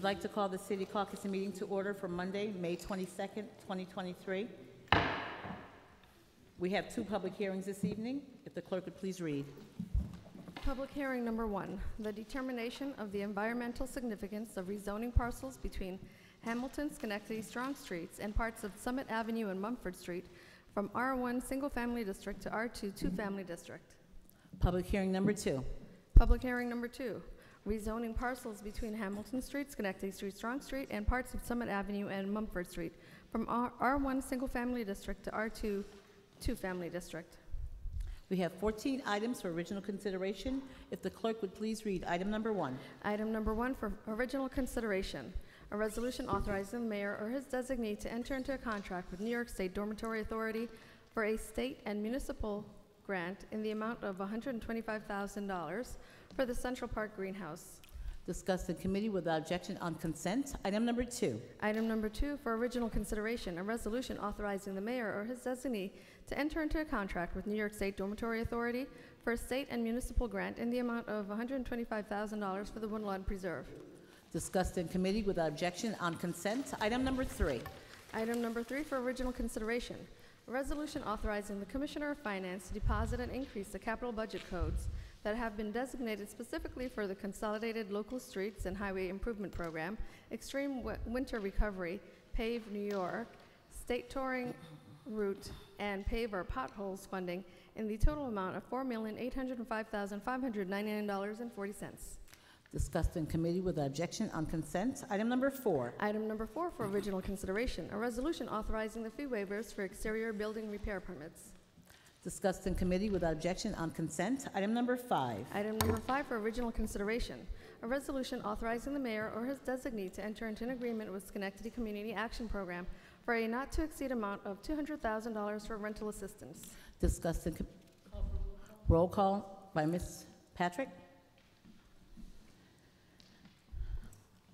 I'd like to call the City Caucus meeting to order for Monday, May 22nd, 2023. We have two public hearings this evening. If the clerk would please read. Public hearing number 1, the determination of the environmental significance of rezoning parcels between Hamilton, Schenectady, Strong Streets and parts of Summit Avenue and Mumford Street from R1 Single Family District to R2 Two Family District. Public hearing number 2. Public hearing number 2, rezoning parcels between Hamilton Street, Schenectady Street, Strong Street and parts of Summit Avenue and Mumford Street from R1 Single Family District to R2 Two Family District. We have 14 items for original consideration. If the clerk would please read item number 1. Item number 1 for original consideration, a resolution authorizing the mayor or his designee to enter into a contract with New York State Dormitory Authority for a state and municipal grant in the amount of $125,000 for the Central Park Greenhouse. Discussed in committee without objection on consent. Item number 2. Item number 2 for original consideration, a resolution authorizing the mayor or his designee to enter into a contract with New York State Dormitory Authority for a state and municipal grant in the amount of $125,000 for the Woodlawn Preserve. Discussed in committee without objection on consent. Item number 3. Item number 3 for original consideration, a resolution authorizing the Commissioner of Finance to deposit and increase the capital budget codes that have been designated specifically for the Consolidated Local Streets and Highway Improvement Program, Extreme Winter Recovery, PAVE New York, State Touring Route, and PAVE or Potholes funding in the total amount of $4,805,599.40. Discussed in committee without objection on consent. Item number 4. Item number 4 for original consideration, a resolution authorizing the fee waivers for exterior building repair permits. Discussed in committee without objection on consent. Item number 5. Item number 5 for original consideration, a resolution authorizing the mayor or his designee to enter into an agreement with Schenectady Community Action Program for a not-to-exceed amount of $200,000 for rental assistance. Discussed in roll call by Ms. Patrick.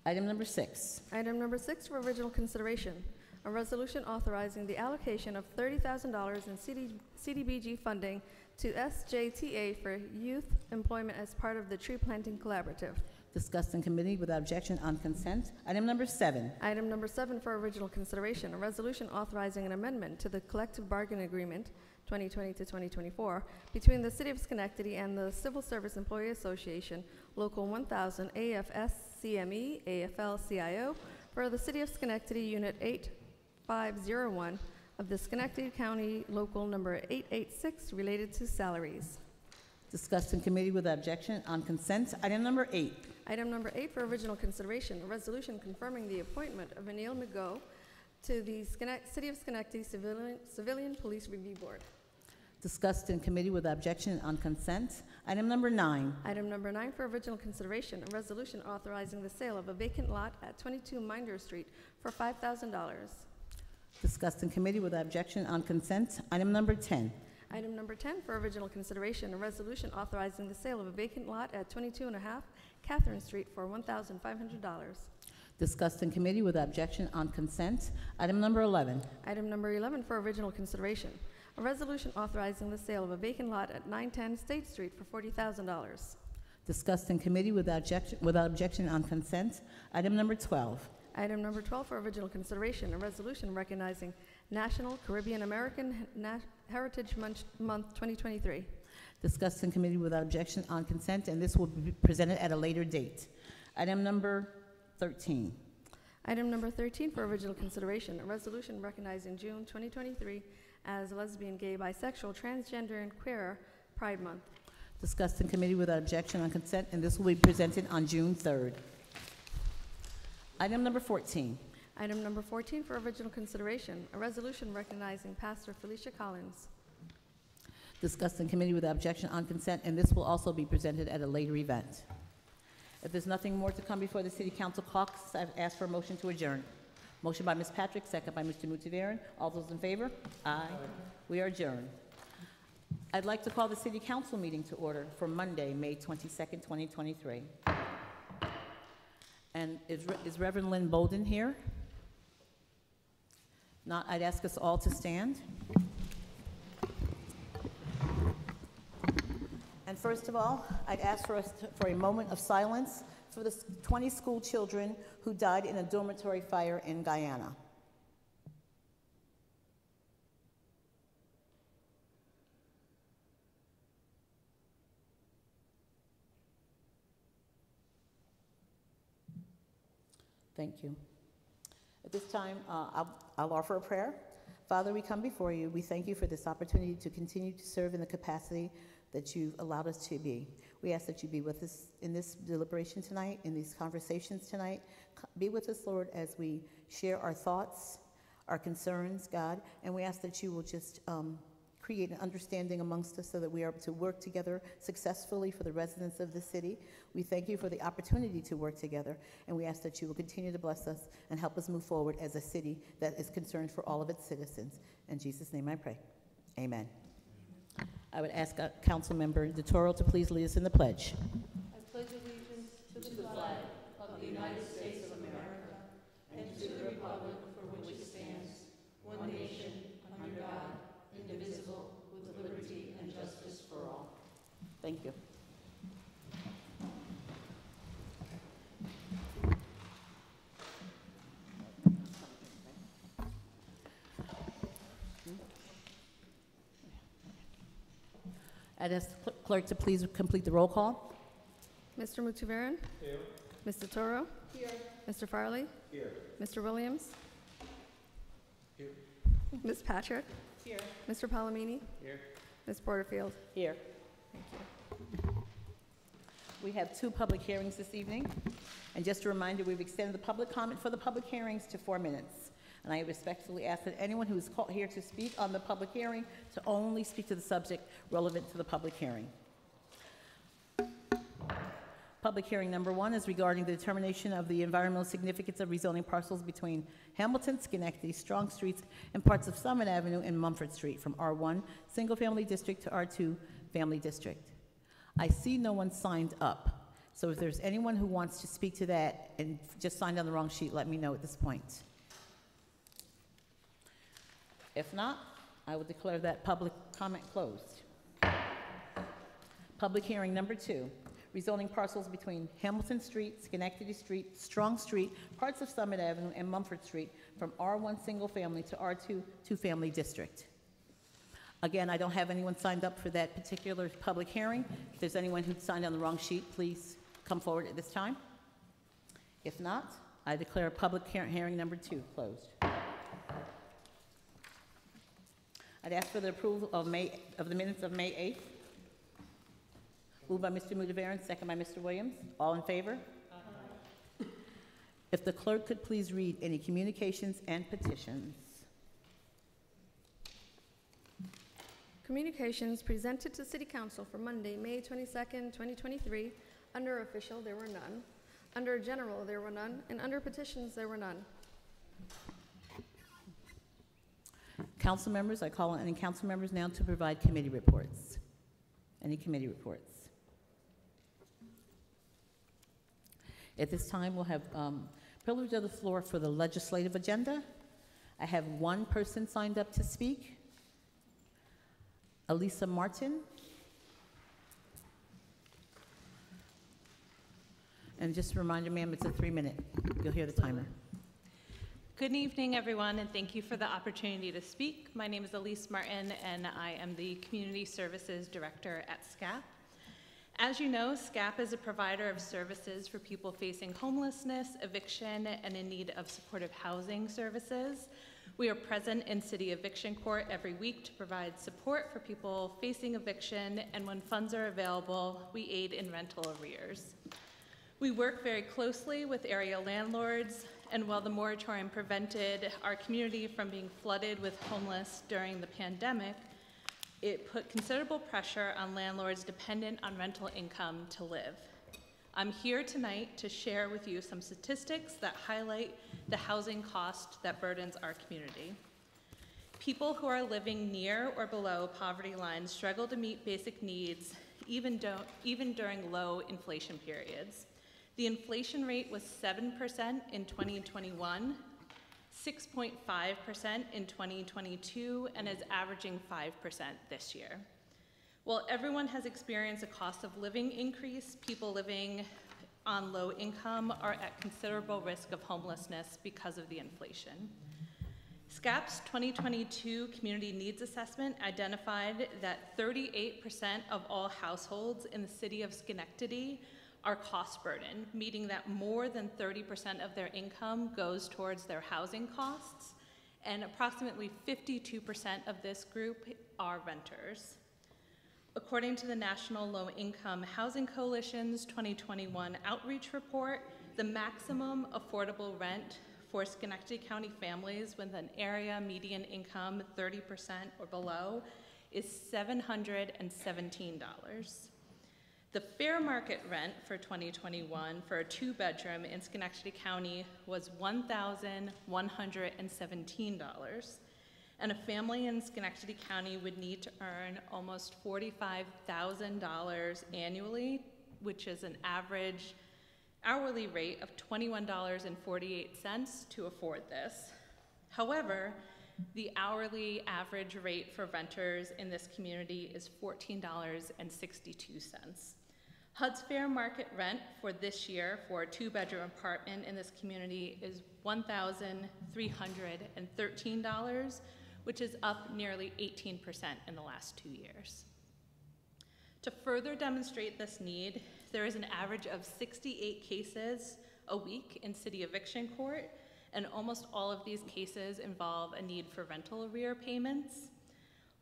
Item number 6. Item number 6 for original consideration, a resolution authorizing the allocation of $30,000 in CDBG funding to SJTA for youth employment as part of the Tree Planting Collaborative. Discussed in committee without objection on consent. Item number 7. Item number 7 for original consideration, a resolution authorizing an amendment to the collective bargaining agreement 2020 to 2024 between the City of Schenectady and the Civil Service Employee Association, Local 1000 AFS-CME, AFL-CIO, for the City of Schenectady Unit 8501 of the Schenectady County Local Number 886 related to salaries. Discussed in committee without objection on consent. Item number 8. Item number 8 for original consideration, a resolution confirming the appointment of Anil Migo to the City of Schenectady Civilian Police Review Board. Discussed in committee without objection on consent. Item number 9. Item number 9 for original consideration, a resolution authorizing the sale of a vacant lot at 22 Minder Street for $5,000. Discussed in committee without objection on consent. Item number 10. Item number 10 for original consideration, a resolution authorizing the sale of a vacant lot at 22.5 Catherine Street for $1,500. Discussed in committee without objection on consent. Item number 11. Item number 11 for original consideration, a resolution authorizing the sale of a vacant lot at 910 State Street for $40,000. Discussed in committee without objection on consent. Item number 12. Item number 12 for original consideration, a resolution recognizing National Caribbean American Heritage Month 2023. Discussed in committee without objection on consent, and this will be presented at a later date. Item number 13. Item number 13 for original consideration, a resolution recognizing June 2023 as Lesbian, Gay, Bisexual, Transgender, and Queer Pride Month. Discussed in committee without objection on consent, and this will be presented on June 3rd. Item number 14. Item number 14 for original consideration, a resolution recognizing Pastor Felicia Collins. Discussed in committee without objection on consent, and this will also be presented at a later event. If there's nothing more to come before the City Council caucus, I've asked for a motion to adjourn. Motion by Ms. Patrick, second by Mr. Mutivaran. All those in favor? Aye. We are adjourned. I'd like to call the City Council meeting to order for Monday, May 22nd, 2023. And is Reverend Lynn Bolden here? Not, I'd ask us all to stand. And first of all, I'd ask for a moment of silence for the 20 school children who died in a dormitory fire in Guyana. Thank you. At this time, I'll offer a prayer. Father, we come before you. We thank you for this opportunity to continue to serve in the capacity that you've allowed us to be. We ask that you be with us in this deliberation tonight, in these conversations tonight. Be with us, Lord, as we share our thoughts, our concerns, God, and we ask that you will just create an understanding amongst us so that we are able to work together successfully for the residents of the city. We thank you for the opportunity to work together, and we ask that you will continue to bless us and help us move forward as a city that is concerned for all of its citizens. In Jesus' name I pray. Amen. I would ask Council Member DeToro to please lead us in the pledge. I pledge allegiance to the flag of the United States of America and to the republic for which it stands, one nation, under God, indivisible, with liberty and justice for all. Thank you. I'd ask the clerk to please complete the roll call. Mr. Mutavaran? Here. Mr. Toro? Here. Mr. Farley? Here. Mr. Williams? Here. Ms. Patrick? Here. Mr. Palomini? Here. Ms. Porterfield? Here. Thank you. We have 2 public hearings this evening. And just a reminder, we've extended the public comment for the public hearings to 4 minutes. And I respectfully ask that anyone who is called here to speak on the public hearing to only speak to the subject relevant to the public hearing. Public hearing number 1 is regarding the determination of the environmental significance of rezoning parcels between Hamilton, Schenectady, Strong Streets, and parts of Summit Avenue and Mumford Street from R1 Single Family District to R2 Family District. I see no one signed up. So if there's anyone who wants to speak to that and just signed on the wrong sheet, let me know at this point. If not, I will declare that public comment closed. Public hearing number 2, rezoning parcels between Hamilton Street, Schenectady Street, Strong Street, parts of Summit Avenue, and Mumford Street from R1 Single Family to R2 Two Family District. Again, I don't have anyone signed up for that particular public hearing. If there's anyone who signed on the wrong sheet, please come forward at this time. If not, I declare public hearing number 2 closed. I'd ask for the approval of the minutes of May 8th. Moved by Mr. Mutavaran, second by Mr. Williams. All in favor? Aye. If the clerk could please read any communications and petitions. Communications presented to City Council for Monday, May 22nd, 2023. Under official, there were none. Under general, there were none. And under petitions, there were none. Council members, I call on any council members now to provide committee reports. Any committee reports? At this time, we'll have privilege of the floor for the legislative agenda. I have 1 person signed up to speak. Elisa Martin. And just a reminder, ma'am, it's a 3-minute. You'll hear the timer. Good evening, everyone, and thank you for the opportunity to speak. My name is Elise Martin, and I am the Community Services Director at SCAP. As you know, SCAP is a provider of services for people facing homelessness, eviction, and in need of supportive housing services. We are present in City Eviction Court every week to provide support for people facing eviction, and when funds are available, we aid in rental arrears. We work very closely with area landlords, and while the moratorium prevented our community from being flooded with homeless during the pandemic, it put considerable pressure on landlords dependent on rental income to live. I'm here tonight to share with you some statistics that highlight the housing cost that burdens our community. People who are living near or below poverty lines struggle to meet basic needs even during low inflation periods. The inflation rate was 7% in 2021, 6.5% in 2022, and is averaging 5% this year. While everyone has experienced a cost of living increase, people living on low income are at considerable risk of homelessness because of the inflation. SCAP's 2022 Community Needs Assessment identified that 38% of all households in the city of Schenectady are cost burdened, meaning that more than 30% of their income goes towards their housing costs, and approximately 52% of this group are renters. According to the National Low Income Housing Coalition's 2021 outreach report, the maximum affordable rent for Schenectady County families with an area median income 30% or below is $717. The fair market rent for 2021 for a 2-bedroom in Schenectady County was $1,117, and a family in Schenectady County would need to earn almost $45,000 annually, which is an average hourly rate of $21.48 to afford this. However, the hourly average rate for renters in this community is $14.62. HUD's fair market rent for this year for a 2-bedroom apartment in this community is $1,313, which is up nearly 18% in the last 2 years. To further demonstrate this need, there is an average of 68 cases a week in city eviction court, and almost all of these cases involve a need for rental arrear payments.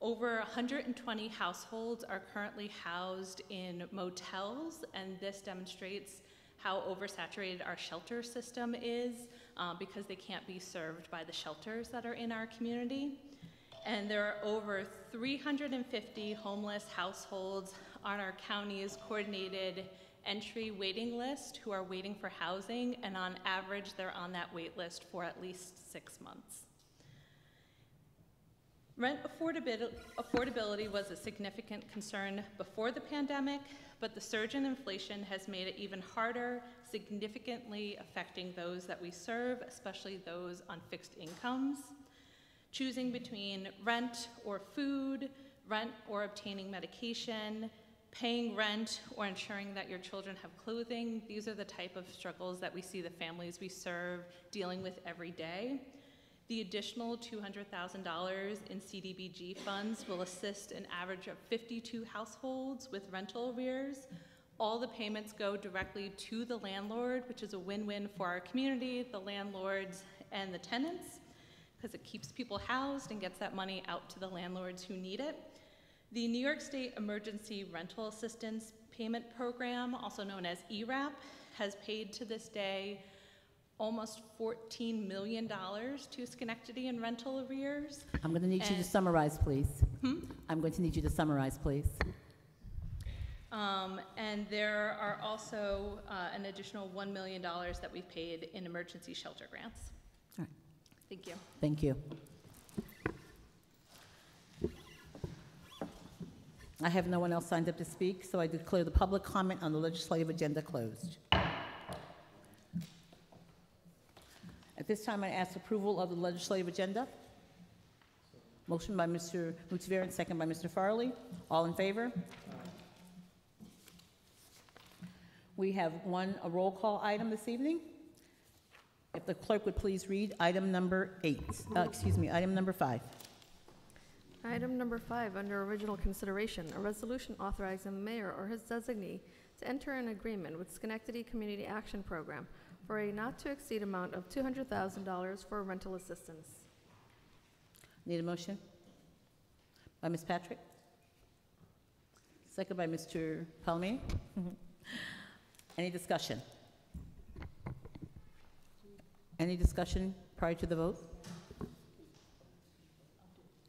Over 120 households are currently housed in motels, and this demonstrates how oversaturated our shelter system is because they can't be served by the shelters that are in our community. And there are over 350 homeless households on our county's coordinated entry waiting list who are waiting for housing, and on average, they're on that wait list for at least 6 months. Rent affordability was a significant concern before the pandemic, but the surge in inflation has made it even harder, significantly affecting those that we serve, especially those on fixed incomes. Choosing between rent or food, rent or obtaining medication, paying rent or ensuring that your children have clothing, these are the type of struggles that we see the families we serve dealing with every day. The additional $200,000 in CDBG funds will assist an average of 52 households with rental arrears. All the payments go directly to the landlord, which is a win-win for our community, the landlords, and the tenants, because it keeps people housed and gets that money out to the landlords who need it. The New York State Emergency Rental Assistance Payment Program, also known as ERAP, has paid to this day almost $14 million to Schenectady in rental arrears. I'm going to need you to summarize, please. I'm going to need you to summarize, please. And there are also an additional $1 million that we've paid in emergency shelter grants. All right. Thank you. Thank you. I have no one else signed up to speak, so I declare the public comment on the legislative agenda closed. At this time, I ask approval of the legislative agenda. Motion by Mr. Mutavarian, second by Mr. Farley. All in favor? We have a roll call item this evening. If the clerk would please read item number 5. Item number 5, under original consideration, a resolution authorizing the mayor or his designee to enter an agreement with Schenectady Community Action Program for a not-to-exceed amount of $200,000 for rental assistance. Need a motion? By Ms. Patrick? Second by Mr. Palmier. Any discussion? Any discussion prior to the vote?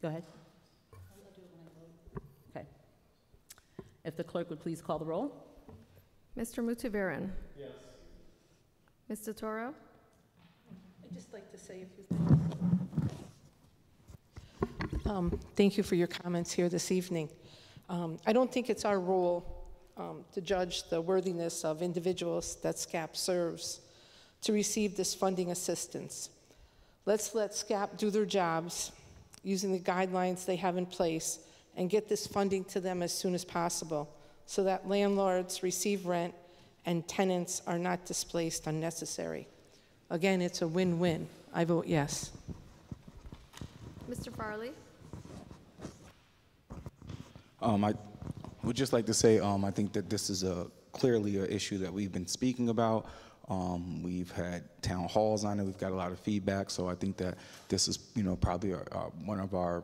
Go ahead. Okay. If the clerk would please call the roll. Mr. Mutavarian? Yes. Mr. Toro? I'd just like to say a few things. Thank you for your comments here this evening. I don't think it's our role to judge the worthiness of individuals that SCAP serves to receive this funding assistance. Let's let SCAP do their jobs using the guidelines they have in place and get this funding to them as soon as possible so that landlords receive rent and tenants are not displaced unnecessary. Again, it's a win-win. I vote yes. Mr. Farley? I would just like to say, I think that this is clearly an issue that we've been speaking about. We've had town halls on it. We've got a lot of feedback. So I think that this is, probably one of our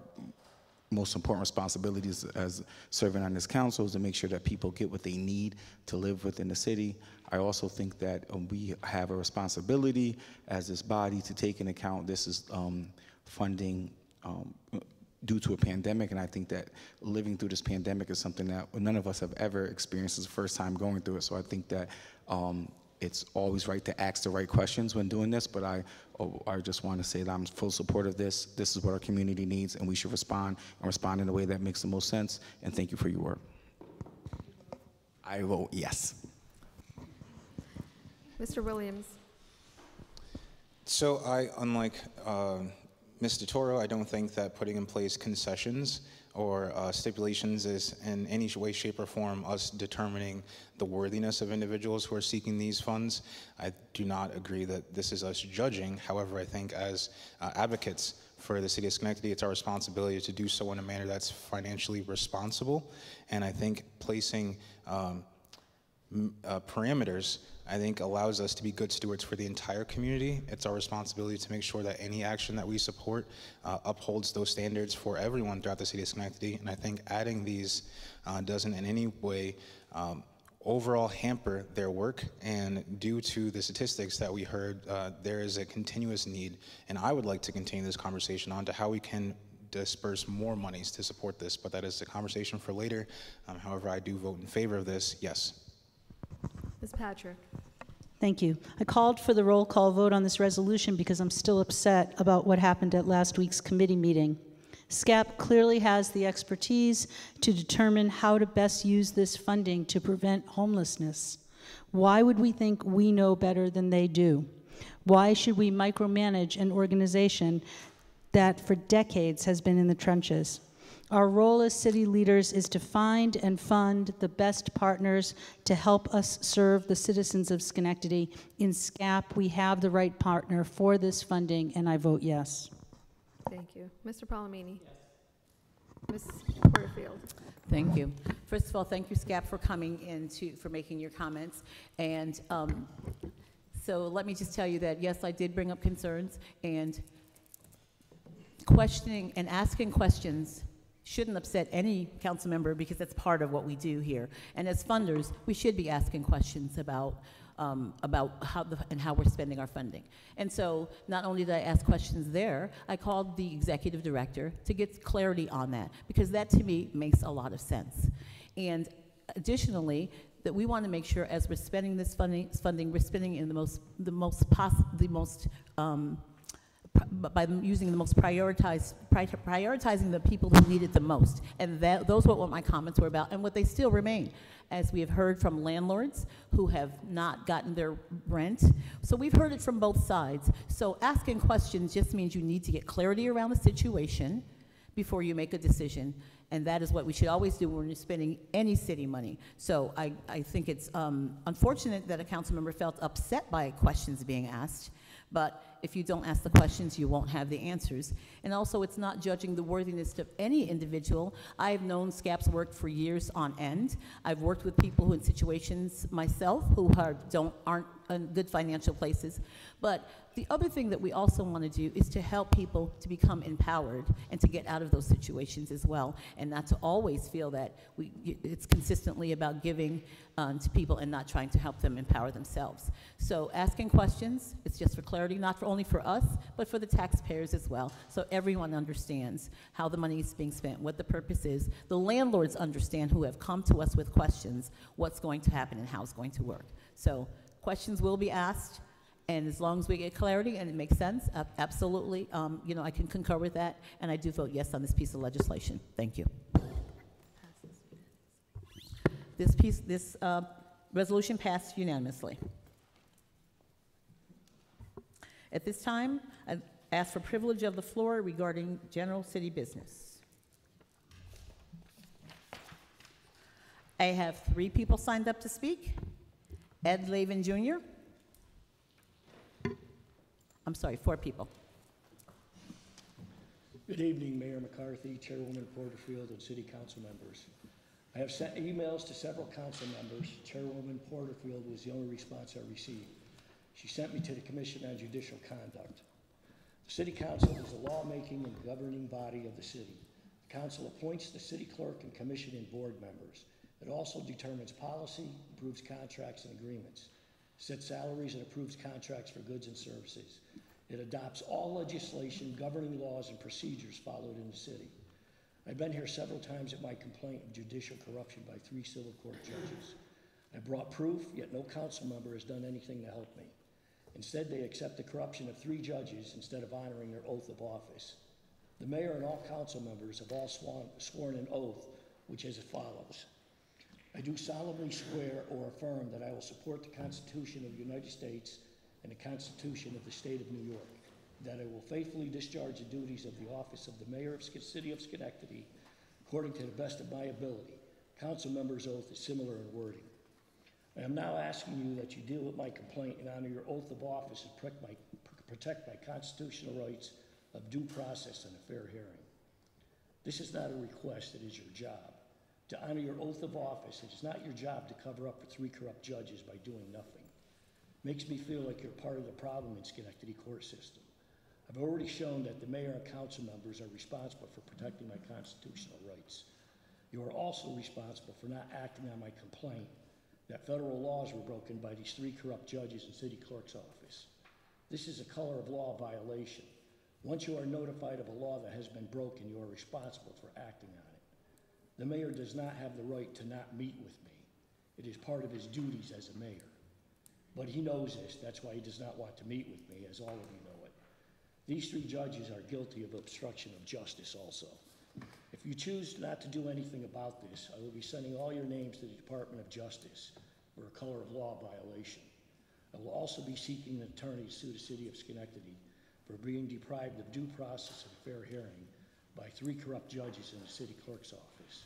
most important responsibilities as serving on this council is to make sure that people get what they need to live within the city. I also think that we have a responsibility as this body to take into account this is funding due to a pandemic, and I think that living through this pandemic is something that none of us have ever experienced. It's the first time going through it, so I think that it's always right to ask the right questions when doing this, but I just want to say that I'm full support of this. This is what our community needs, and we should respond in a way that makes the most sense, and thank you for your work. I vote yes. Mr. Williams? So unlike Mr. Toro, I don't think that putting in place concessions or stipulations is in any way, shape, or form us determining the worthiness of individuals who are seeking these funds. I do not agree that this is us judging. However, I think as advocates for the city of Schenectady, it's our responsibility to do so in a manner that's financially responsible. And I think placing parameters, I think, allows us to be good stewards for the entire community. It's our responsibility to make sure that any action that we support upholds those standards for everyone throughout the city of Schenectady. And I think adding these doesn't in any way overall hamper their work. And due to the statistics that we heard, there is a continuous need. And I would like to continue this conversation on to how we can disperse more monies to support this, but that is a conversation for later. However, I do vote in favor of this, yes. Ms. Patrick? Thank you. I called for the roll call vote on this resolution because I'm still upset about what happened at last week's committee meeting. SCAP clearly has the expertise to determine how to best use this funding to prevent homelessness. Why would we think we know better than they do? Why should we micromanage an organization that for decades has been in the trenches? Our role as city leaders is to find and fund the best partners to help us serve the citizens of Schenectady. In SCAP, we have the right partner for this funding, and I vote yes. Thank you. Mr. Palomini? Yes. Ms. Porterfield? Thank you. First of all, thank you, SCAP, for coming in for making your comments. And so let me just tell you that, yes, I did bring up concerns, and questioning and asking questions shouldn't upset any council member because that's part of what we do here. And as funders, we should be asking questions about how we're spending our funding. And so not only did I ask questions there, I called the executive director to get clarity on that, because that to me makes a lot of sense. And additionally, that we want to make sure as we're spending this funding, we're spending in by using the most prioritizing the people who need it the most. And those were what my comments were about, and what they still remain, as we have heard from landlords who have not gotten their rent. So we've heard it from both sides. So asking questions just means you need to get clarity around the situation before you make a decision. And that is what we should always do when you're spending any city money. So I think it's unfortunate that a council member felt upset by questions being asked, but if you don't ask the questions, you won't have the answers. And also, it's not judging the worthiness of any individual. I've known SCAP's work for years on end. I've worked with people who in situations myself who aren't in good financial places. But the other thing that we also want to do is to help people to become empowered and to get out of those situations as well, and not to always feel that it's consistently about giving to people and not trying to help them empower themselves. So asking questions, it's just for clarity, not only for us, but for the taxpayers as well, so everyone understands how the money is being spent, what the purpose is. The landlords understand, who have come to us with questions, what's going to happen and how it's going to work. So questions will be asked, and as long as we get clarity and it makes sense, absolutely, I can concur with that, and I do vote yes on this piece of legislation. Thank you. This resolution passed unanimously. At this time, I ask for privilege of the floor regarding general city business. I have 3 people signed up to speak, Ed Lavin Jr. I'm sorry, 4 people. Good evening, Mayor McCarthy, Chairwoman Porterfield, and City Council members. I have sent emails to several council members. Chairwoman Porterfield was the only response I received. She sent me to the Commission on Judicial Conduct. The City Council is the lawmaking and governing body of the city. The council appoints the city clerk and commission and board members. It also determines policy, approves contracts and agreements, sets salaries and approves contracts for goods and services. It adopts all legislation, governing laws, and procedures followed in the city. I've been here several times at my complaint of judicial corruption by 3 civil court judges. I brought proof, yet no council member has done anything to help me. Instead, they accept the corruption of 3 judges instead of honoring their oath of office. The mayor and all council members have all sworn an oath, which is as follows. I do solemnly swear or affirm that I will support the Constitution of the United States and the Constitution of the State of New York, that I will faithfully discharge the duties of the office of the Mayor of the City of Schenectady according to the best of my ability. Council member's oath is similar in wording. I am now asking you that you deal with my complaint and honor your oath of office and protect my constitutional rights of due process and a fair hearing. This is not a request, it is your job. To honor your oath of office, it is not your job to cover up for 3 corrupt judges by doing nothing. Makes me feel like you're part of the problem in Schenectady court system. I've already shown that the mayor and council members are responsible for protecting my constitutional rights. You are also responsible for not acting on my complaint that federal laws were broken by these 3 corrupt judges in city clerk's office. This is a color of law violation. Once you are notified of a law that has been broken, you are responsible for acting on it. The mayor does not have the right to not meet with me. It is part of his duties as a mayor. But he knows this, that's why he does not want to meet with me, as all of you know it. These 3 judges are guilty of obstruction of justice also. If you choose not to do anything about this, I will be sending all your names to the Department of Justice for a color of law violation. I will also be seeking an attorney to sue the city of Schenectady for being deprived of due process and fair hearing by 3 corrupt judges in the city clerk's office,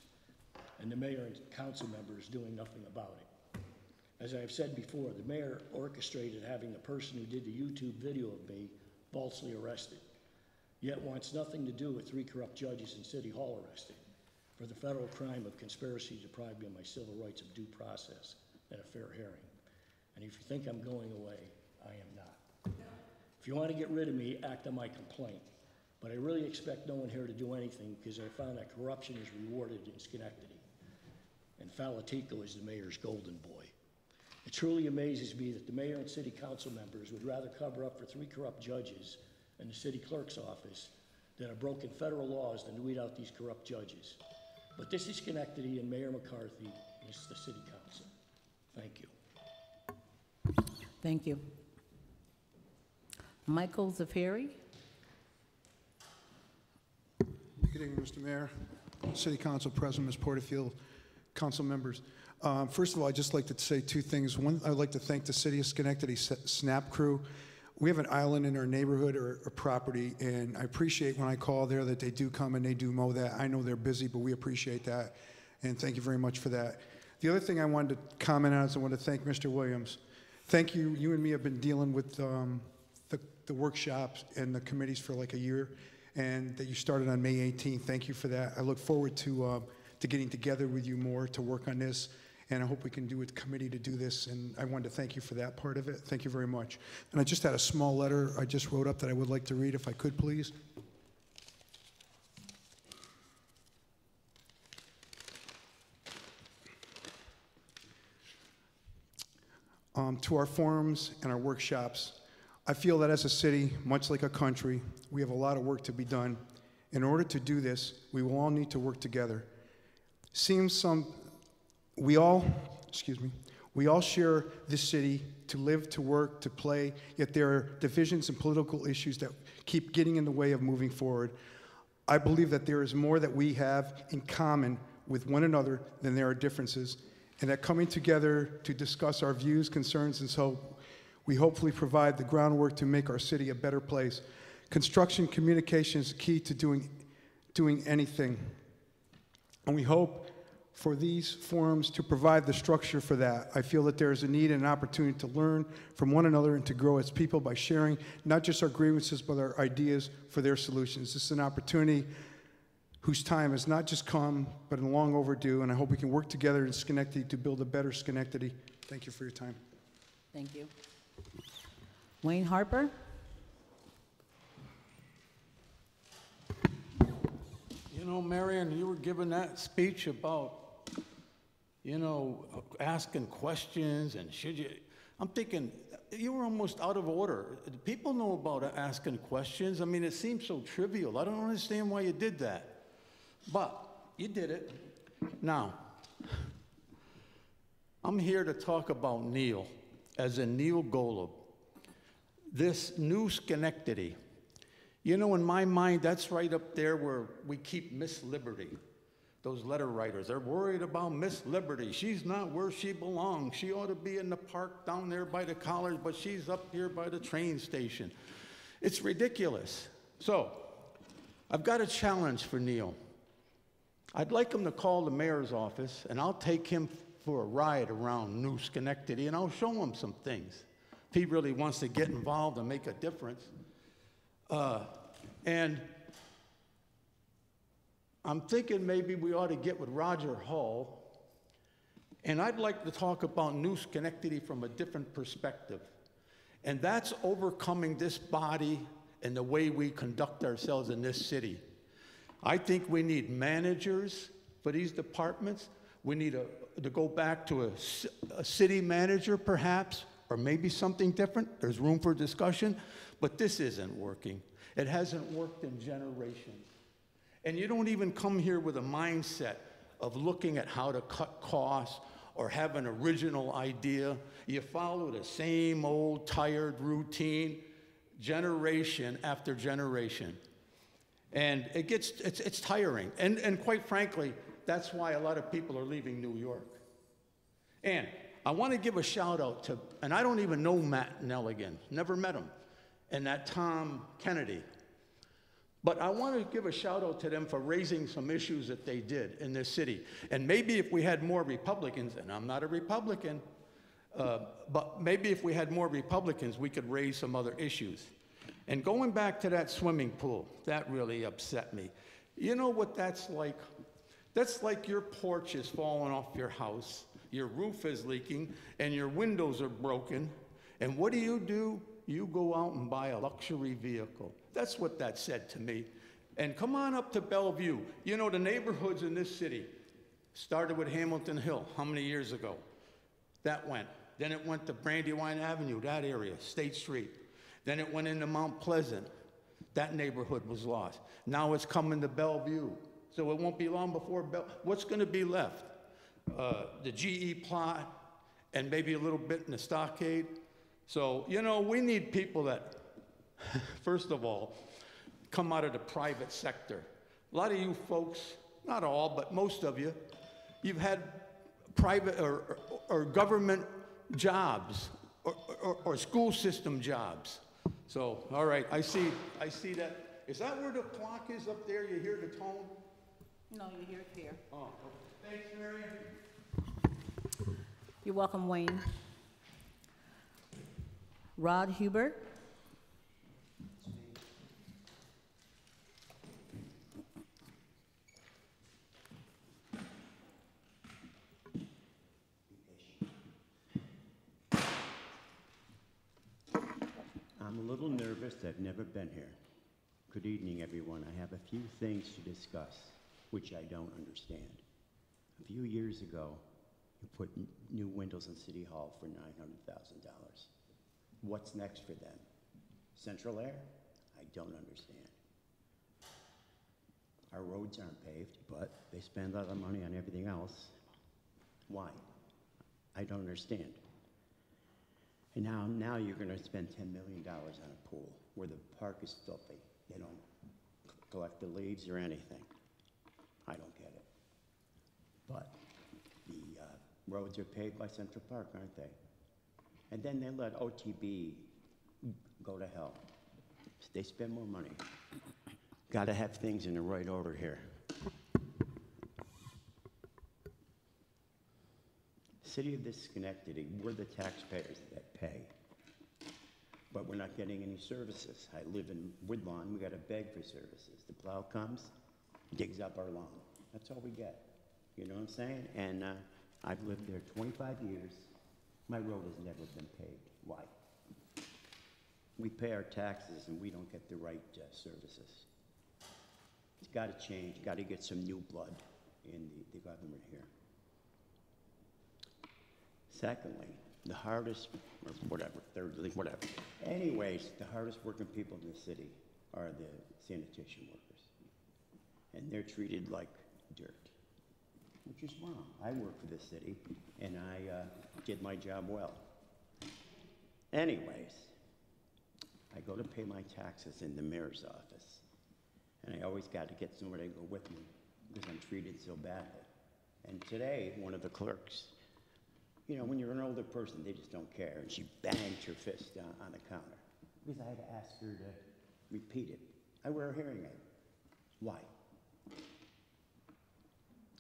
and the mayor and council members doing nothing about it. As I have said before, the mayor orchestrated having the person who did the YouTube video of me falsely arrested, yet wants nothing to do with 3 corrupt judges in City Hall arrested for the federal crime of conspiracy to deprive me of my civil rights of due process and a fair hearing. And if you think I'm going away, I am not. If you want to get rid of me, act on my complaint. But I really expect no one here to do anything because I found that corruption is rewarded in Schenectady. And Falatico is the mayor's golden boy. It truly amazes me that the mayor and city council members would rather cover up for 3 corrupt judges in the city clerk's office that have broken federal laws than weed out these corrupt judges. But this is Schenectady, and Mayor McCarthy, and this is the city council. Thank you. Thank you. Michael Zafiri. Good evening, Mr. Mayor, City Council President, Ms. Porterfield, council members. First of all, I'd just like to say 2 things. One, I'd like to thank the City of Schenectady SNAP crew. We have an island in our neighborhood or a property, and I appreciate when I call there that they do come and they do mow that. I know they're busy, but we appreciate that, and thank you very much for that. The other thing I wanted to comment on is I want to thank Mr. Williams. Thank you. You and me have been dealing with the workshops and the committees for like a year, and that you started on May 18th. Thank you for that. I look forward to getting together with you more to work on this, and I hope we can do a committee to do this, and I wanted to thank you for that part of it. Thank you very much. And I just had a small letter I just wrote up that I would like to read, if I could, please. To our forums and our workshops, I feel that as a city, much like a country, we have a lot of work to be done. In order to do this, we will all need to work together. We all share this city to live, to work, to play, yet there are divisions and political issues that keep getting in the way of moving forward. I believe that there is more that we have in common with one another than there are differences, and that coming together to discuss our views, concerns, and so we hopefully provide the groundwork to make our city a better place. Construction communication is key to doing anything. And we hope for these forums to provide the structure for that. I feel that there is a need and an opportunity to learn from one another and to grow as people by sharing not just our grievances, but our ideas for their solutions. This is an opportunity whose time has not just come, but long overdue, and I hope we can work together in Schenectady to build a better Schenectady. Thank you for your time. Thank you. Wayne Harper? You know, Marion, you were giving that speech about, you know, asking questions and should you, I'm thinking, you were almost out of order. People know about asking questions. I mean, it seems so trivial. I don't understand why you did that. But you did it. Now, I'm here to talk about Neil, as in Neil Golub. This new Schenectady. You know, in my mind, that's right up there where we keep Miss Liberty. Those letter writers, they're worried about Miss Liberty. She's not where she belongs. She ought to be in the park down there by the college, but she's up here by the train station. It's ridiculous. So, I've got a challenge for Neil. I'd like him to call the mayor's office, and I'll take him for a ride around New Schenectady, and I'll show him some things. If he really wants to get involved and make a difference. And I'm thinking maybe we ought to get with Roger Hall, and I'd like to talk about New Schenectady from a different perspective. And that's overcoming this body and the way we conduct ourselves in this city. I think we need managers for these departments. We need to go back to a city manager, perhaps, or maybe something different. There's room for discussion, but this isn't working. It hasn't worked in generations. And you don't even come here with a mindset of looking at how to cut costs or have an original idea. You follow the same old tired routine generation after generation. And it's tiring. And quite frankly, that's why a lot of people are leaving New York. And I want to give a shout out to, and I don't even know Matt Nelligan, never met him, and that Tom Kennedy. But I want to give a shout out to them for raising some issues that they did in this city. And maybe if we had more Republicans, and I'm not a Republican, but maybe if we had more Republicans, we could raise some other issues. And going back to that swimming pool, that really upset me. You know what that's like? That's like your porch is falling off your house, your roof is leaking, and your windows are broken. And what do? You go out and buy a luxury vehicle. That's what that said to me. And come on up to Bellevue. You know, the neighborhoods in this city started with Hamilton Hill. How many years ago? That went. Then it went to Brandywine Avenue, that area, State Street. Then it went into Mount Pleasant. That neighborhood was lost. Now it's coming to Bellevue. So it won't be long before what's going to be left? The GE plot and maybe a little bit in the stockade. So, you know, we need people that, first of all, come out of the private sector. A lot of you folks, not all, but most of you, you've had private or government jobs or school system jobs. So, all right, I see that. Is that where the clock is up there? You hear the tone? No, you hear it here. Oh, okay. Thanks, Marion. You're welcome, Wayne. Rod Hubert? I'm a little nervous. I've never been here. Good evening, everyone. I have a few things to discuss, which I don't understand. A few years ago, you put new windows in City Hall for $900,000. What's next for them? Central air? I don't understand. Our roads aren't paved, but they spend a lot of money on everything else. Why? I don't understand. And now you're going to spend $10 million on a pool where the park is filthy. They don't collect the leaves or anything. I don't get it. But the roads are paved by Central Park, aren't they? And then they let OTB go to hell. They spend more money. Got to have things in the right order here. city of this Schenectady, we're the taxpayers that pay. But we're not getting any services. I live in Woodlawn, we gotta beg for services. The plow comes, digs up our lawn. That's all we get. You know what I'm saying? And I've lived there 25 years. My road has never been paved. Why? We pay our taxes and we don't get the right services. It's gotta change, gotta get some new blood in the government here. Secondly, the hardest, or whatever, thirdly, whatever. Anyways, the hardest working people in the city are the sanitation workers. And they're treated like dirt, which is wrong. I work for the city, and I did my job well. Anyways, I go to pay my taxes in the mayor's office, and I always got to get somebody to go with me because I'm treated so badly. And today, one of the clerks, you know, when you're an older person, they just don't care, and she banged her fist on the counter because I had to ask her to repeat it. I wear a hearing aid. Why?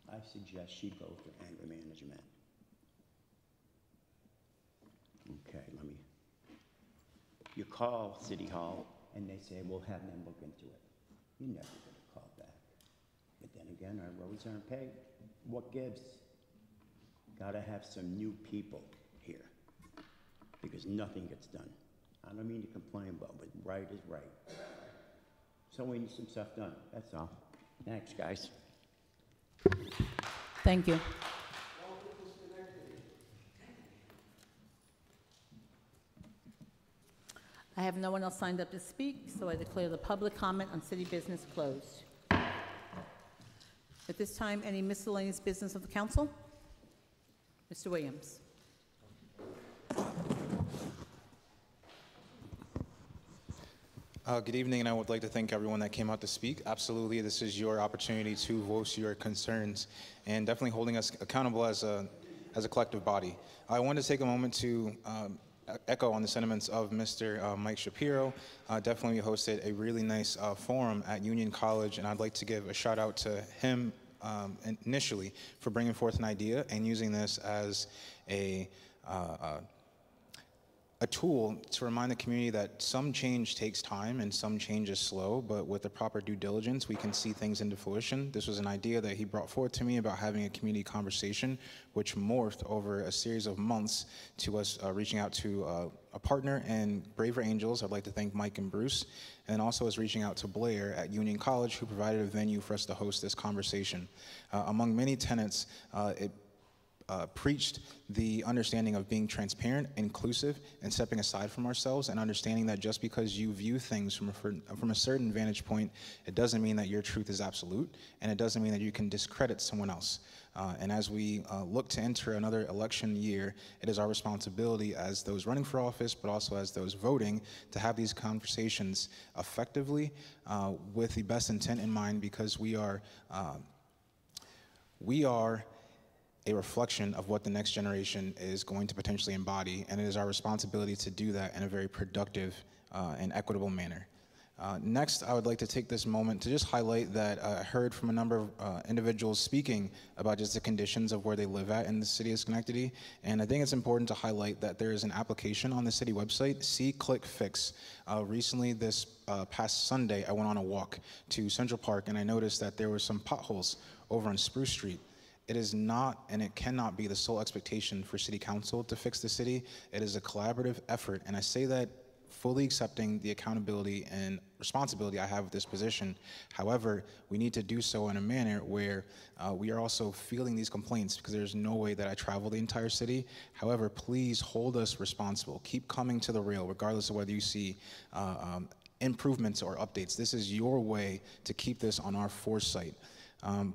I suggest she go for anger management. Okay, you call City Hall and they say, we'll have them look into it. You never get a call back. But then again, our roads aren't paved. What gives? Gotta have some new people here because nothing gets done. I don't mean to complain, but right is right. So we need some stuff done, that's all. Thanks, guys. Thank you. I have no one else signed up to speak, so I declare the public comment on city business closed. At this time, any miscellaneous business of the council? Mr. Williams. Good evening, and I would like to thank everyone that came out to speak. Absolutely, this is your opportunity to voice your concerns and definitely holding us accountable as a collective body. I want to take a moment to echo on the sentiments of Mr. Mike Shapiro. Definitely hosted a really nice forum at Union College, and I'd like to give a shout out to him initially for bringing forth an idea and using this as a tool to remind the community that some change takes time and some change is slow, but with the proper due diligence, we can see things into fruition. This was an idea that he brought forth to me about having a community conversation, which morphed over a series of months to us reaching out to a partner in Braver Angels. I'd like to thank Mike and Bruce, and also as reaching out to Blair at Union College, who provided a venue for us to host this conversation. Among many tenets, it preached the understanding of being transparent, inclusive, and stepping aside from ourselves, and understanding that just because you view things from a certain vantage point, it doesn't mean that your truth is absolute, and it doesn't mean that you can discredit someone else. And as we look to enter another election year, it is our responsibility as those running for office, but also as those voting, to have these conversations effectively with the best intent in mind, because we are a reflection of what the next generation is going to potentially embody, and it is our responsibility to do that in a very productive and equitable manner. Next, I would like to take this moment to just highlight that I heard from a number of individuals speaking about just the conditions of where they live at in the city of Schenectady, and I think it's important to highlight that there is an application on the city website, See, Click, Fix. Recently, this past Sunday, I went on a walk to Central Park, and I noticed that there were some potholes over on Spruce Street. It is not, and it cannot be, the sole expectation for City Council to fix the city. It is a collaborative effort, and I say that fully accepting the accountability and responsibility I have with this position. However, we need to do so in a manner where we are also feeling these complaints, because there's no way that I travel the entire city. However, please hold us responsible. Keep coming to the rail, regardless of whether you see improvements or updates. This is your way to keep this on our foresight.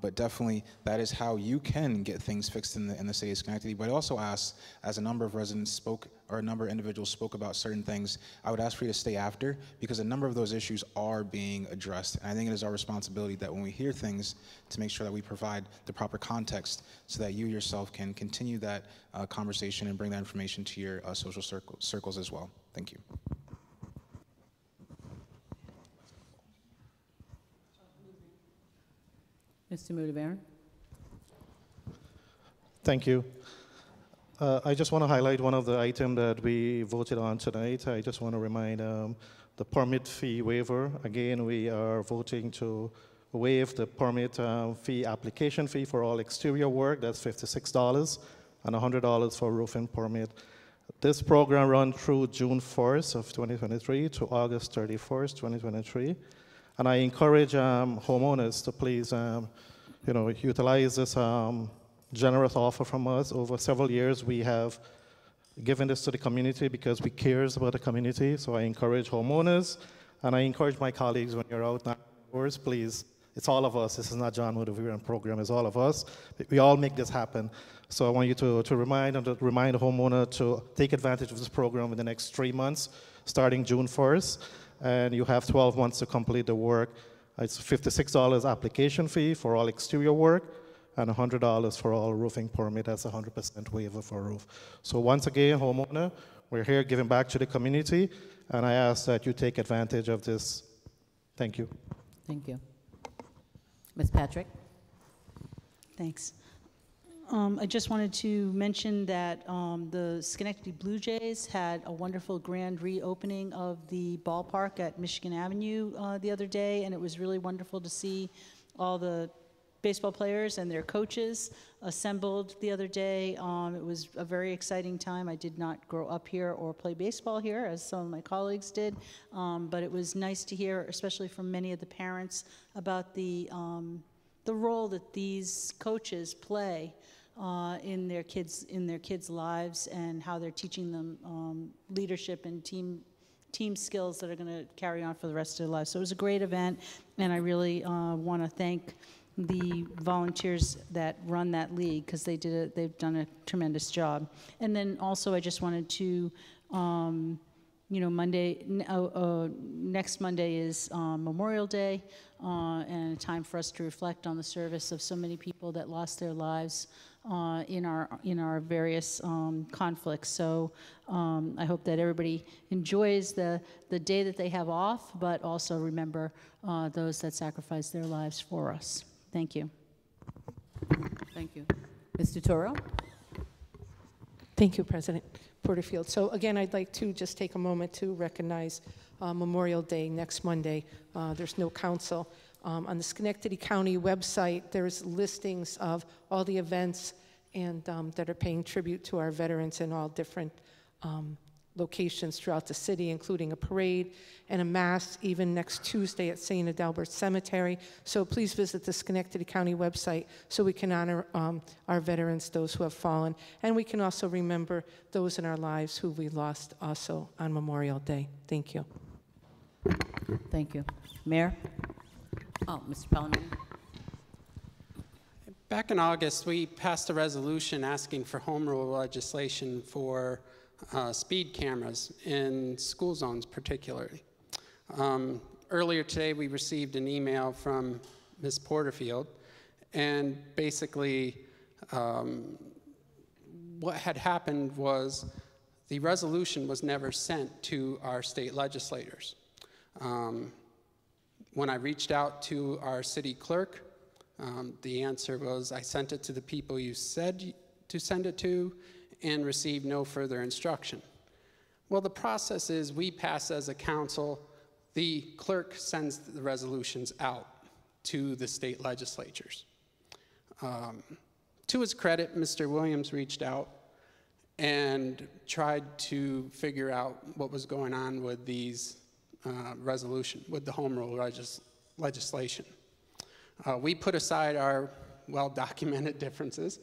But definitely, that is how you can get things fixed in the city of Schenectady. But I also ask, as a number of residents spoke, or a number of individuals spoke about certain things, I would ask for you to stay after, because a number of those issues are being addressed. And I think it is our responsibility that when we hear things, to make sure that we provide the proper context so that you yourself can continue that conversation and bring that information to your social circles as well. Thank you. Mr. Mudabaran. Thank you. I just want to highlight one of the items that we voted on tonight. I just want to remind the permit fee waiver. Again, we are voting to waive the permit fee, application fee for all exterior work. That's $56 and $100 for roofing permit. This program runs through June 1st of 2023 to August 31st, 2023. And I encourage homeowners to please utilize this generous offer from us. Over several years, we have given this to the community because we cares about the community. So I encourage homeowners, and I encourage my colleagues when you're out outdoors, please, it's all of us. This is not John Motiviran program, it's all of us. We all make this happen. So I want you to remind the homeowner to take advantage of this program in the next 3 months, starting June 1st, and you have 12 months to complete the work. It's $56 application fee for all exterior work, and $100 for all roofing permit. That's 100% waiver for roof. So once again, homeowner, we're here giving back to the community, and I ask that you take advantage of this. Thank you. Thank you. Ms. Patrick? Thanks. I just wanted to mention that the Schenectady Blue Jays had a wonderful grand reopening of the ballpark at Michigan Avenue the other day, and it was really wonderful to see all the baseball players and their coaches assembled the other day. It was a very exciting time. I did not grow up here or play baseball here, as some of my colleagues did, but it was nice to hear, especially from many of the parents, about the role that these coaches play in their kids' lives, and how they're teaching them leadership and team skills that are going to carry on for the rest of their lives. So it was a great event, and I really want to thank the volunteers that run that league, because they've done a tremendous job. And then also I just wanted to, next Monday is Memorial Day, and a time for us to reflect on the service of so many people that lost their lives in our various conflicts. So I hope that everybody enjoys the day that they have off, but also remember those that sacrificed their lives for us. Thank you. Thank you. Mr. Toro? Thank you, President Porterfield. So again, I'd like to just take a moment to recognize Memorial Day next Monday. There's no council. On the Schenectady County website, there's listings of all the events and that are paying tribute to our veterans in all different locations throughout the city, including a parade and a mass even next Tuesday at St. Adalbert Cemetery. So please visit the Schenectady County website so we can honor our veterans, those who have fallen, and we can also remember those in our lives who we lost also on Memorial Day. Thank you. Thank you. Mayor? Oh, Mr. Palomino. Back in August, we passed a resolution asking for home rule legislation for speed cameras in school zones particularly. Earlier today, we received an email from Ms. Porterfield, and basically what had happened was the resolution was never sent to our state legislators. When I reached out to our city clerk, the answer was, I sent it to the people you said to send it to, and received no further instruction. Well, the process is we pass as a council, the clerk sends the resolutions out to the state legislatures. To his credit, Mr. Williams reached out and tried to figure out what was going on with these with the home rule legislation. We put aside our well-documented differences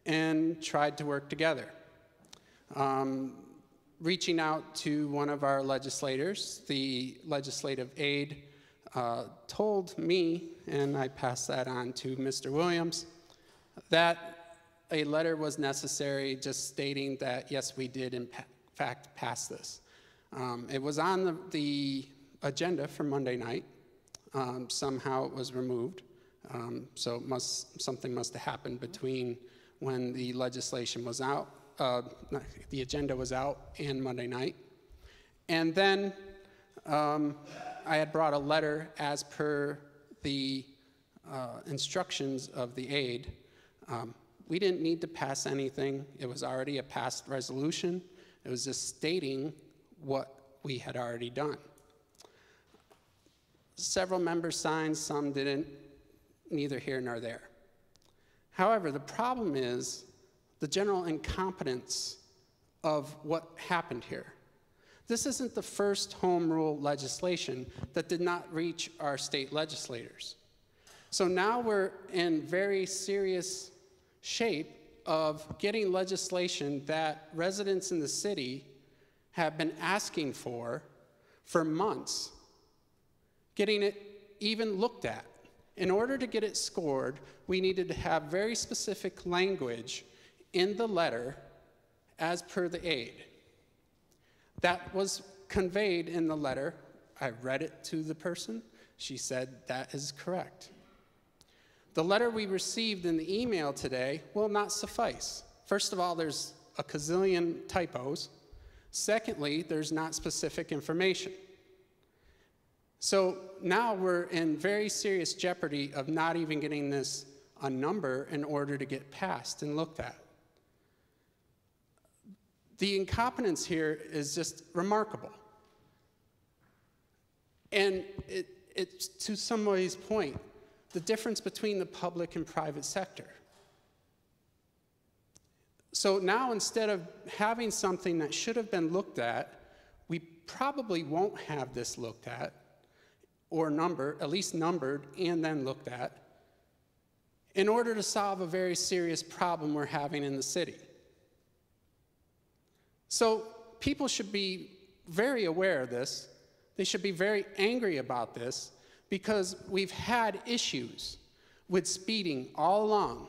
and tried to work together. Reaching out to one of our legislators, the legislative aide told me, and I passed that on to Mr. Williams, that a letter was necessary just stating that, yes, we did in fact pass this. It was on the agenda for Monday night. Somehow it was removed. So something must have happened between when the legislation was out, the agenda was out, and Monday night. And then I had brought a letter as per the instructions of the aide, we didn't need to pass anything. It was already a passed resolution. It was just stating what we had already done. Several members signed, some didn't, neither here nor there. However, the problem is the general incompetence of what happened here. This isn't the first home rule legislation that did not reach our state legislators. So now we're in very serious shape of getting legislation that residents in the city have been asking for months, getting it even looked at. In order to get it scored, we needed to have very specific language in the letter as per the aid. That was conveyed in the letter. I read it to the person. She said that is correct. The letter we received in the email today will not suffice. First of all, there's a gazillion typos. Secondly, there's not specific information. So now we're in very serious jeopardy of not even getting this a number in order to get passed and looked at. The incompetence here is just remarkable. And it's to somebody's point, the difference between the public and private sector. So now instead of having something that should have been looked at, we probably won't have this looked at, or numbered, at least numbered and then looked at, in order to solve a very serious problem we're having in the city. So people should be very aware of this. They should be very angry about this because we've had issues with speeding all along,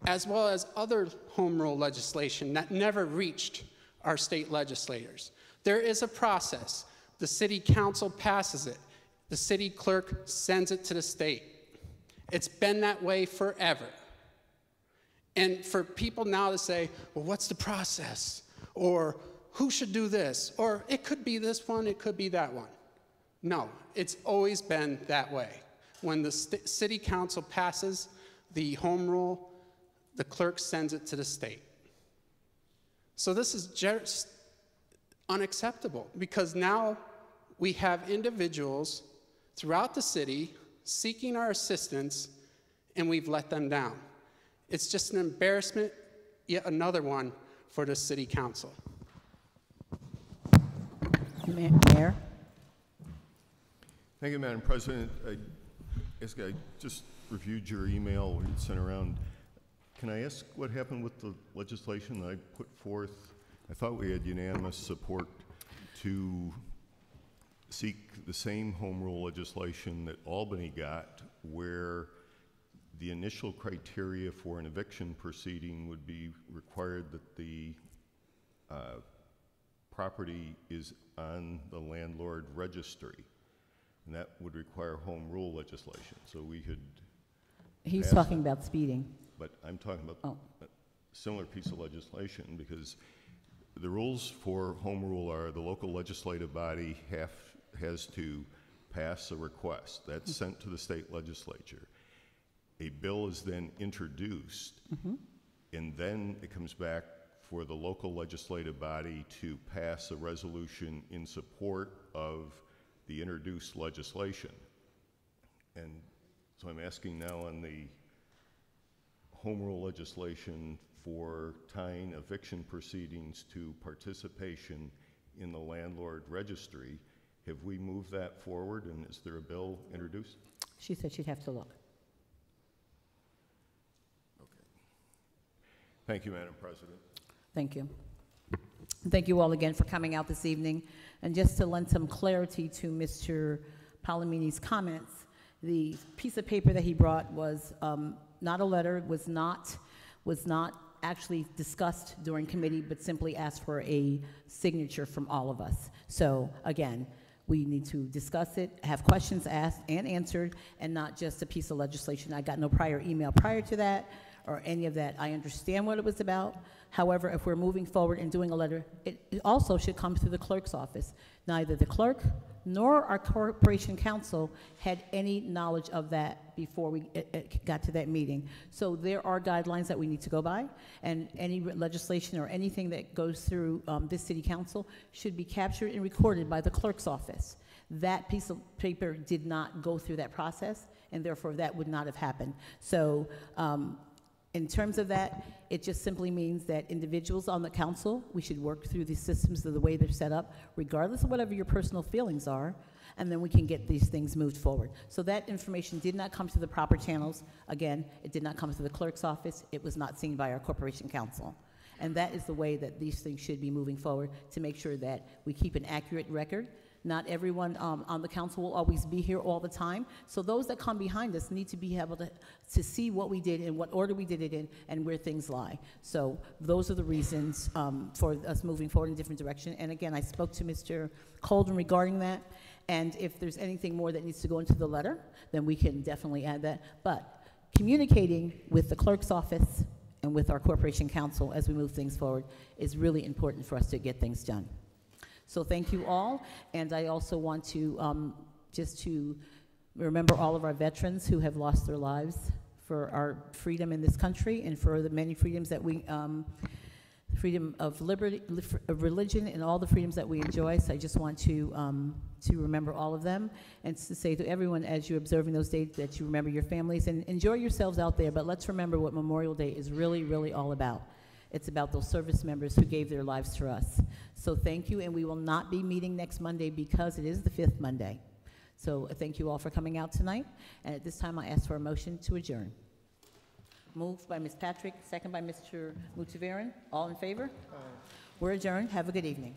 as well as other home rule legislation that never reached our state legislators. There is a process. The city council passes it. The city clerk sends it to the state. It's been that way forever. And for people now to say, well, what's the process? Or who should do this? Or it could be this one, it could be that one. No, it's always been that way. When the city council passes the home rule, the clerk sends it to the state. So this is just unacceptable because now we have individuals throughout the city seeking our assistance and we've let them down. It's just an embarrassment, yet another one for the city council. Mayor? Thank you, Madam President. I just reviewed your email you sent around. Can I ask what happened with the legislation that I put forth? I thought we had unanimous support to seek the same home rule legislation that Albany got, where the initial criteria for an eviction proceeding would be required that the property is on the landlord registry. And that would require home rule legislation. So we could. He's talking about speeding. But I'm talking about a similar piece of legislation because the rules for home rule are the local legislative body has to pass a request. That's sent to the state legislature. A bill is then introduced, and then it comes back for the local legislative body to pass a resolution in support of the introduced legislation. And so I'm asking now on the home rule legislation for tying eviction proceedings to participation in the landlord registry. Have we moved that forward, and is there a bill introduced? She said she'd have to look. Okay. Thank you, Madam President. Thank you. Thank you all again for coming out this evening. And just to lend some clarity to Mr. Palomini's comments, the piece of paper that he brought was not a letter, was not actually discussed during committee, but simply asked for a signature from all of us. So again, we need to discuss it, have questions asked and answered, and not just a piece of legislation. I got no prior email prior to that or any of that. I understand what it was about. However, if we're moving forward and doing a letter, it also should come through the clerk's office. Neither the clerk nor our corporation counsel had any knowledge of that before we got to that meeting. So there are guidelines that we need to go by, and any legislation or anything that goes through this city council should be captured and recorded by the clerk's office. That piece of paper did not go through that process, and therefore that would not have happened. So in terms of that, it just simply means that individuals on the council, we should work through these systems of the way they're set up, regardless of whatever your personal feelings are, and then we can get these things moved forward. So that information did not come to the proper channels. Again, it did not come to the clerk's office. It was not seen by our corporation counsel. And that is the way that these things should be moving forward, to make sure that we keep an accurate record. Not everyone on the council will always be here all the time. So those that come behind us need to be able to see what we did, in what order we did it in, and where things lie. So those are the reasons for us moving forward in a different direction. And again, I spoke to Mr. Colden regarding that. And if there's anything more that needs to go into the letter, then we can definitely add that. But communicating with the clerk's office and with our corporation counsel as we move things forward is really important for us to get things done. So thank you all, and I also want to just to remember all of our veterans who have lost their lives for our freedom in this country and for the many freedoms that we, freedom of liberty, of religion, and all the freedoms that we enjoy. So I just want to remember all of them, and to say to everyone as you're observing those days that you remember your families and enjoy yourselves out there, but let's remember what Memorial Day is really, really all about. It's about those service members who gave their lives for us. So thank you, and we will not be meeting next Monday because it is the 5th Monday. So thank you all for coming out tonight, and at this time I ask for a motion to adjourn. Moved by Ms. Patrick, second by Mr. Mutaverin. All in favor? Aye. We're adjourned. Have a good evening.